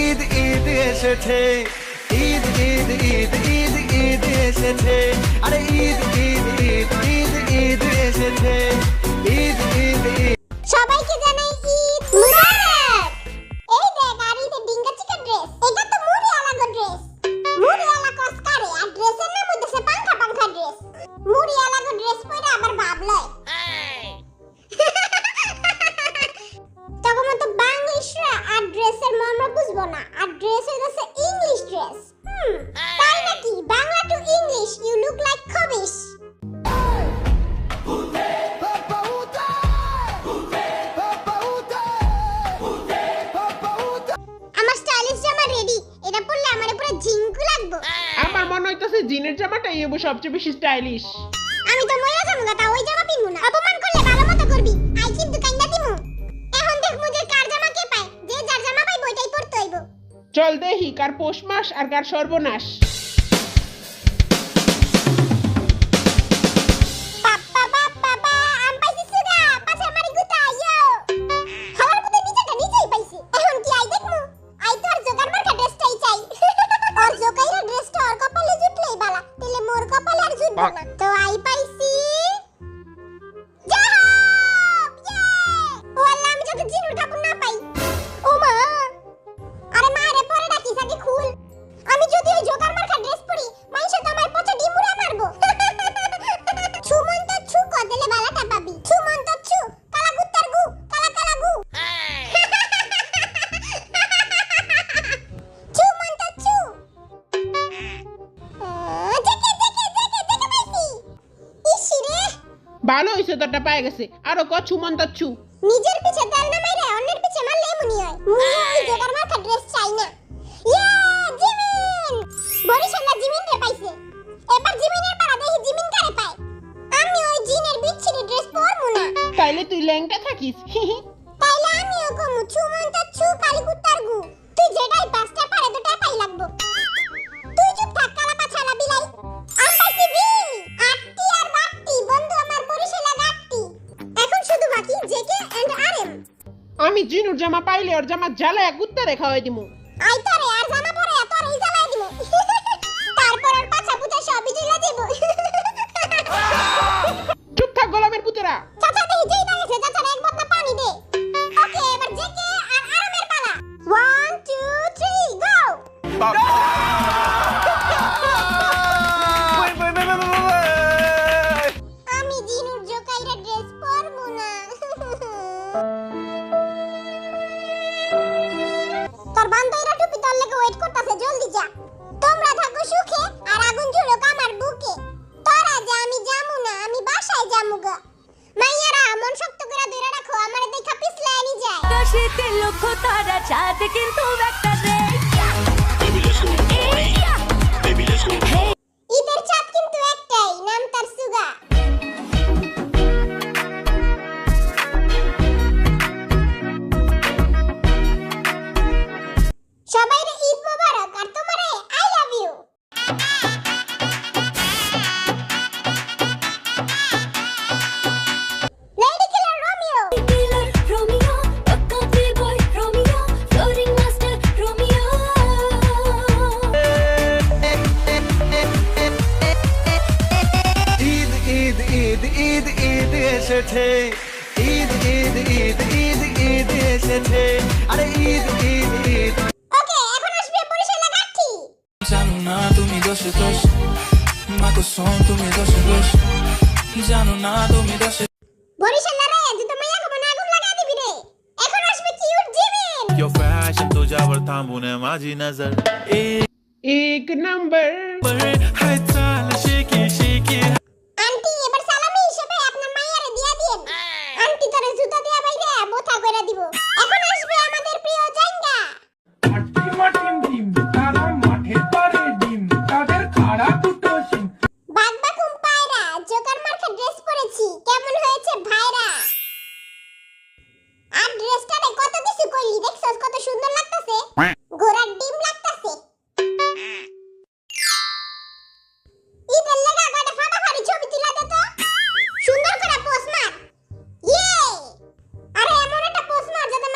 ঈদ ঈদ এসেছে, ঈদ ঈদ ঈদ ঈদ ঈদ এসেছে, আরে ঈদ ঈদ ঈদ ঈদ ঈদ এসেছে, ঈদ ঈদ ঈদ। সবাইকে জানাই ঈদ মুবারক। এই দেখ আর ঈদের ডিঙ্গা চিকা ড্রেস, এটা তো মুড়ি আলাগো ড্রেস। মুড়ি আলা কসকারে আর ড্রেসের নাম হইছে পাংখা পাংখা ড্রেস। মুড়ি আলাগো ড্রেস পরে আবার ভাবলয় তখন তো বাংলিশরা আর ড্রেসের মর্ম বুঝবো না, আর ড্রেস হইছে ইংলিশ ড্রেস। তাই নাকি? Bangla to English, you look like খবিশ। আমার স্টাইলিশ জামা রেডি, এটা পরলে আমারে পুরো জিঙ্কু লাগবে। আমার মনে হইতাছে জিনের জামাটাই হইব সবচেয়ে বেশি স্টাইলিশ। আমি তো মইরা যামু গা, তা ওই জামা পিনবো না। অপমান করলে ভালো মতো করবি, আই কিন্তু কাইন্দা দিমু। এখন দেখমু যে কার জামা কে পায়, যে যার জামা পায় ওইটাই পরতে হইব। চল দেখি কার পৌষ মাস আর কার সর্বনাশ। বাপ্পা বাপ্পা বা আম পাইছি সুগা, পাছে আমারে গুতা ইয়ো। খাবার মধ্যে নিচেটা নিচেই পাইছি। এখন কি আই দেখমু? আই তো আর জোগার মার্কা ড্রেসটাই চাই। আর জোগাইরা ড্রেসটা আর কপালে জুটলেই বালা, তাহলে মোর কপালে আর জুটবে না। তো আই পাইছি জাহাব, ইয়ে! ও আল্লাহ, আমি যাতে জিনুর কাপড় না পাই। ও মা, আরে মা রে, পরে ডাকিস, আগে খুল। আমি যদি ওই জোগার মার্কা ড্রেস পরি, মাইশা তো আমার পচা ডিমুরা মারবো। ছুমন্ত ছু কদলে বালাটা পাবি। ছুমন্ত ছু, কালা কুত্তার গু, কালা কালা গু। ছুমন্ত ছু। জেকে জেকে জেকে জেকে পাইছি। ইসি রে, ভালো হইছে তোরটা পায়ে গেছে, আরো কছু মন্তাচ্ছু। নিজের পিছে তেল না মাইরে অন্যের পিছে মারলে এমনই হয়। মুই জোগার মার্কা ড্রেস চাই না। ইয়া জিমিন, বরিশাল জিমিন রে পাইছে। এবার জিমিনের পাড়া দেখি জিমিন কারে পায়। আমি ওই জিনের বিচ্ছিরি ড্রেস পরমু না। তাইলে তুই ল্যাংটা থাকিস। তাইলে আমিও কমু ছুমন্ত ছু কালি কুত্তার গু। তুই যেটাই পাঁচটা পারে দুটাই পাই লাগবো। তুই চুপ থাক কালা পাছালা বিলাই। আমি পাইছি বিল, আটটি আর বাটটি, বন্ধু আমার বরিশালা গাটটি। এখন শুধু বাকি জেকে এন্ড আরএম। আমি জিনুর জামা পাইলে ওর জামা জ্বালায় কুত্তা রেখা হয়ে দিমু। আই তোরে আর জামা পরে তোর এই জ্বালাই দিব। তারপর আর পাছা পুছা সবই জ্বালা দিব। চুপ থাক গোলামের পুতেরা। চাচা দেখি যেই দাঁড়িয়েছে, চাচার এক বোতল পানি দে। ওকে, এবার জেকে আর আরএমের পালা। 1 2 3 গো। আমি জিনুর জোকাইরা ড্রেস পরবো না। তোর বান্ধবীরা টুপি তোর লেগে ওয়েট করতেছে, জলদি যা। তোমরা থাকো সুখে আর আগুন ঝুলুক আমার বুকে। তোরা যে আমি যামু না, আমি বাসায় যামু গা। মাইয়ারা মন শক্ত করে ধরে রাখো, আমারে দেখা পিছলায় নি যায়। আকাশেতে লক্ষ্য তারা, চাঁদ কিন্তু একটা রে। ঈদের চাঁদ কিন্তু একটাই, নাম তার সুগা। সবাইরে ঈদ মোবারক, আর তোমারে I love you. Lady killer Romeo. Killer Romeo, Buckle boy Romeo, floating master Romeo. Eid Eid Eid Eid Eid এসেছে, ঈদ ঈদ ঈদ ঈদ ঈদ এসেছে, আরে ঈদ ঈদ ঈদ। ওকে, এখন আসবে বরিশালা গাঠি। জানো না তুমি দোষে দোষ, মাকো সং তুমি দোষে দোষ, জানো না তুমি দোষে। বরিশালা রে, তুই তো মাইয়া কো না আগুন লাগা দিবি রে। এখন আসবে কিউট জিমিন। Yo fashion तुझ्यावर थांबून माझी नजर এক নাম্বার। হাই চাল শেকি শেকি। আন্টি, এবার সালামি হিসেবে আপনার মাইয়ারে দিয়া দিয়েন। আন্টি তোরে জুতা দিয়া বাইরে বোথা কইরা দিব। এখন আসবে আমাদের প্রিয় জাইঙ্গা। বাগবাকুম পায়রা, জোকার মার্কা ড্রেস পরেছি, কেমন হয়েছে ভাইরা? আর ড্রেসটারে কত কিছু কইলি, দেখছস কত সুন্দর লাগতাছে? ঘোড়ার ডিম লাগতাছে। ঈদের লেগা কয়টা ফাটাফাটি ছবি তুলা দে তো। সুন্দর করে পোজ মার। ইয়ে! আরে এমন একটা পোজ মার যাতে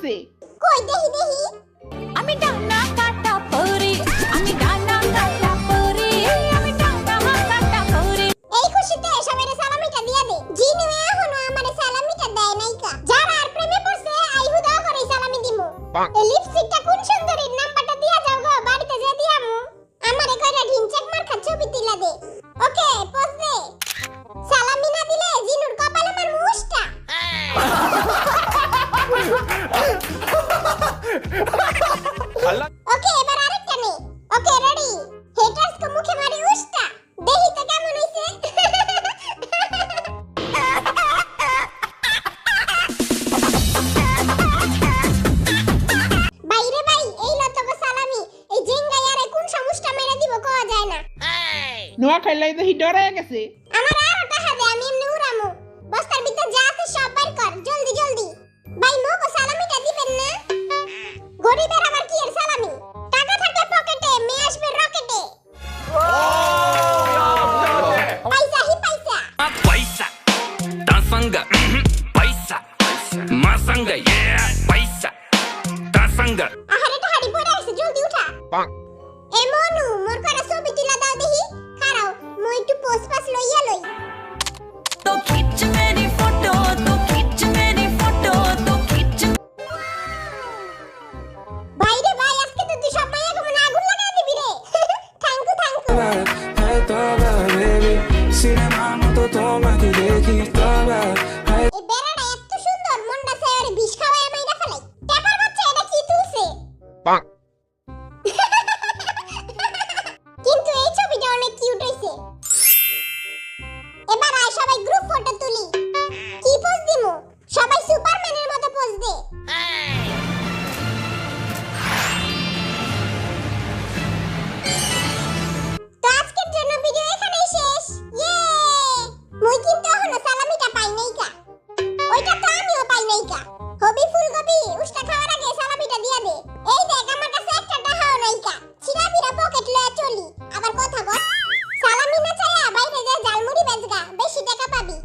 করছে কই দেহি দেহি আমি ডানা কাটা পরি আমি ডানা কাটা পরি আমি ডানা কাটা পরি এই খুশিতে সবাইরে সালামিটা দিয়া দে জিনু এখনো আমারে সালামিটা দেয় নাইকা যারা আর প্রেমে পড়ছে আই হুদা করে সালামি দিমু এই লিপস্টিকটা কোন সুন্দরীর নাম্বারটা দিয়া যাও গো বাড়িতে যে দিয়ামু আমারে কইরা ঢিনচাক মার্কা ছবি তুইলা দে ওকে পোজ দে সালামি না দিলে জিনুর কপালে মার মুষ্টা ওকে এবার আরেকটা নে ওকে রেডি হেটার্স কো মুখে মারি উষ্টা দেহি তো কেমন হইছে বাইরে ভাই এই লতো গো সালামি এই জিঙ্গায়ারে কোন সমস্যা মেরে দিব কোয়া যায় না নোয়া খাইলাই দেখি ডরে গেছে আমার আরো টাকা দে আমি এমনি উড়ামু বস্তার ভিতর যা আছে সব বাইর কর জলদি জলদি ভাই মোগো সালামিটা দিবেন না গরিবের আবার কি এর সালামি টাকা থাকলে পকেটে মেয়ে আসবে রকেটে পয়সা হি পয়সা Paisa, dansanga, paisa, masanga, yeah, paisa, dansanga. আহারে টাহারি পড়ে আছে জলদি উঠা এ মনু মোর করা ছবি তুলা দাও দেহি খারাও মই একটু পোস্ট পাস লইয়া লই তো খিচ মেরি ফটো তো খিচ মেরি ফটো তো খিচ বাইরে ভাই আজকে তো তুই সব মাইয়া কেমন আগুন লাগাই দিবি রে থ্যাংক ইউ है तो बेबी सिनेमा में तो তোমাকে দেখি তবে এই বেড়াটা এত সুন্দর মনটা চাই আরে বিষ খাওয়ায় মাইরা ফেলাই টেপার বাচ্চা এটা কি তুলছে কিন্তু এই ছবিটা অনেক কিউট হইছে এবার আয় সবাই গ্রুপ ফটো তুলি কি পোজ দিমু সবাই সুপারম্যানের মতো পোজ দে তো আজকের জন্য ভিডিও এখানেই শেষ ইয়ে মই কিন্তু এখনো সালামিটা পাই নাইকা ওইটা তো আমিও পাই নাইকা হবি ফুলকপি উষ্টা খাওয়ার আগে সালামিটা দিয়া দে এই দেখ আমার কাছে একটা টাকাও নাইকা ছিড়াফিরা পকেট লয়ে চলি আবার কথা বল সালামি না চাইয়া বাইরে যা জালমুড়ি বেচগা বেশি টাকা পাবি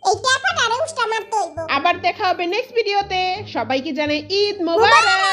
এই টাকাটারে উষ্টা মারতে হইব আবার দেখা হবে নেক্সট ভিডিওতে সবাইকে জানাই ঈদ মোবারক